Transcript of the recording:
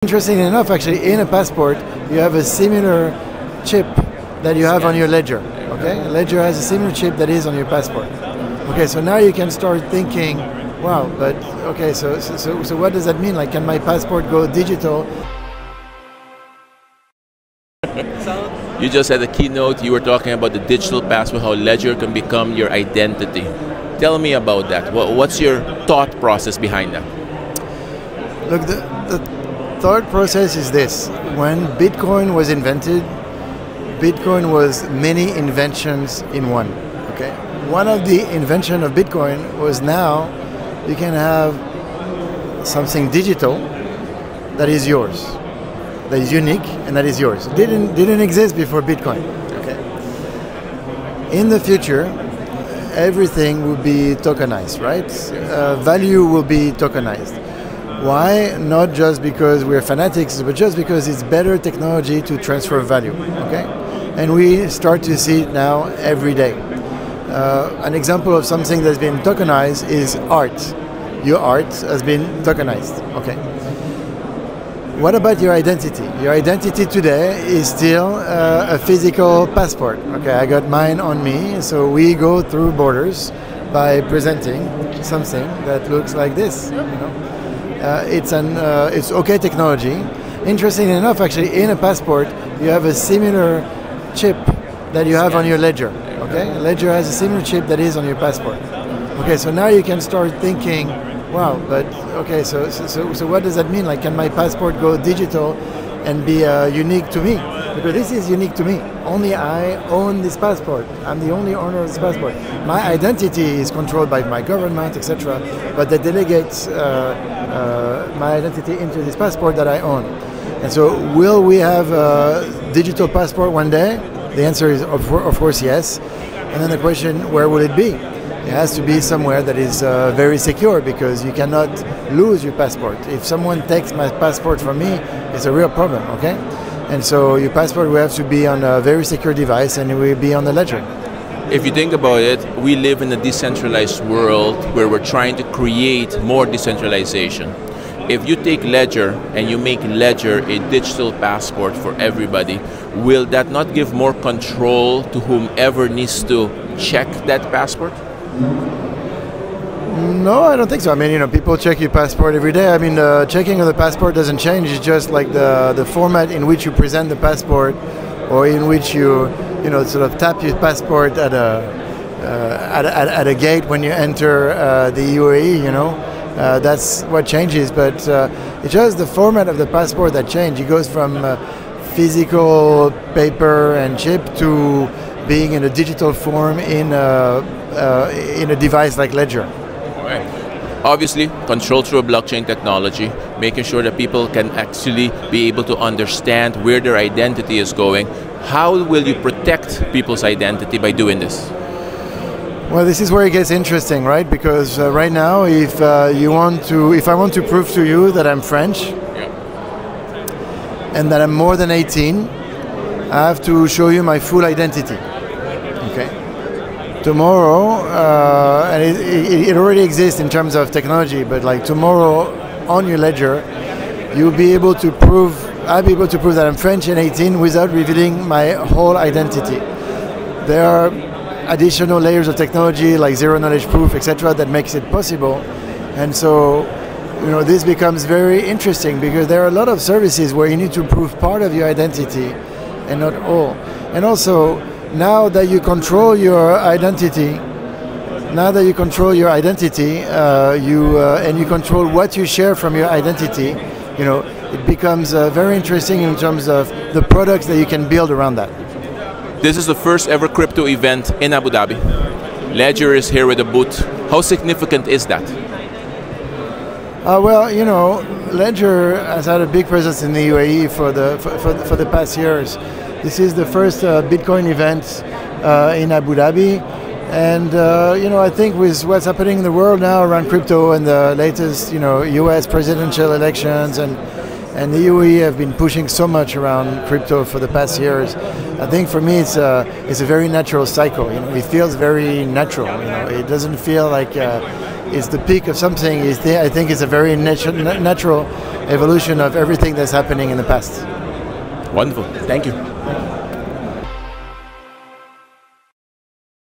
Interestingly enough, actually, in a passport, you have a similar chip that you have on your ledger. Okay, ledger has a similar chip that is on your passport. Okay, so now you can start thinking, wow, but okay, so what does that mean? Like, can my passport go digital? You just had a keynote, you were talking about the digital passport, how ledger can become your identity. Tell me about that. What's your thought process behind that? Look, the thought process is this. When Bitcoin was invented, Bitcoin was many inventions in one. Okay, one of the invention of Bitcoin was now you can have something digital that is yours, that is unique and that is yours. It didn't exist before Bitcoin. Okay. In the future, everything will be tokenized, right? Value will be tokenized. Why? Not just because we're fanatics, but just because it's better technology to transfer value. Okay, and we start to see it now every day. An example of something that's been tokenized is art. Your art has been tokenized. Okay. What about your identity? Your identity today is still a physical passport. Okay, I got mine on me, so we go through borders by presenting something that looks like this. You know? It's okay technology. Interestingly enough, actually, in a passport, you have a similar chip that you have on your ledger. Okay, ledger has a similar chip that is on your passport. Okay, so now you can start thinking, wow, but okay, so what does that mean? Like, can my passport go digital and be unique to me? Because this is unique to me. Only I own this passport. I'm the only owner of this passport. My identity is controlled by my government, etc. But they delegate my identity into this passport that I own. And so, will we have a digital passport one day? The answer is, of course, yes. And then the question, where will it be? It has to be somewhere that is very secure, because you cannot lose your passport. If someone takes my passport from me, it's a real problem, okay? And so your passport will have to be on a very secure device, and it will be on the ledger. If you think about it, we live in a decentralized world where we're trying to create more decentralization. If you take ledger and you make ledger a digital passport for everybody, will that not give more control to whomever needs to check that passport? No, I don't think so. I mean, people check your passport every day. I mean, the checking of the passport doesn't change. It's just like the format in which you present the passport, or in which you sort of tap your passport at a gate when you enter the UAE. That's what changes. But it's just the format of the passport that changes. It goes from physical paper and chip to being in a digital form in a device like Ledger. Right. Obviously, control through a blockchain technology, making sure that people can actually be able to understand where their identity is going. How will you protect people's identity by doing this? Well, this is where it gets interesting, right? Because right now, if I want to prove to you that I'm French, and that I'm more than 18, I have to show you my full identity. Okay. Tomorrow, and it already exists in terms of technology, but like tomorrow on your ledger, you'll be able to prove, I'll be able to prove that I'm French and 18 without revealing my whole identity. There are additional layers of technology like zero knowledge proof, etc., that makes it possible. And so, this becomes very interesting, because there are a lot of services where you need to prove part of your identity and not all. And also, now that you control your identity, and you control what you share from your identity, it becomes very interesting in terms of the products that you can build around that. This is the first ever crypto event in Abu Dhabi. Ledger is here with a booth. How significant is that? Well, Ledger has had a big presence in the UAE for the past years. This is the first Bitcoin event in Abu Dhabi, and I think with what's happening in the world now around crypto and the latest US presidential elections, and the UAE have been pushing so much around crypto for the past years. I think for me it's a very natural cycle. It feels very natural. It doesn't feel like it's the peak of something. I think it's a very natural evolution of everything that's happening in the past. Wonderful. Thank you.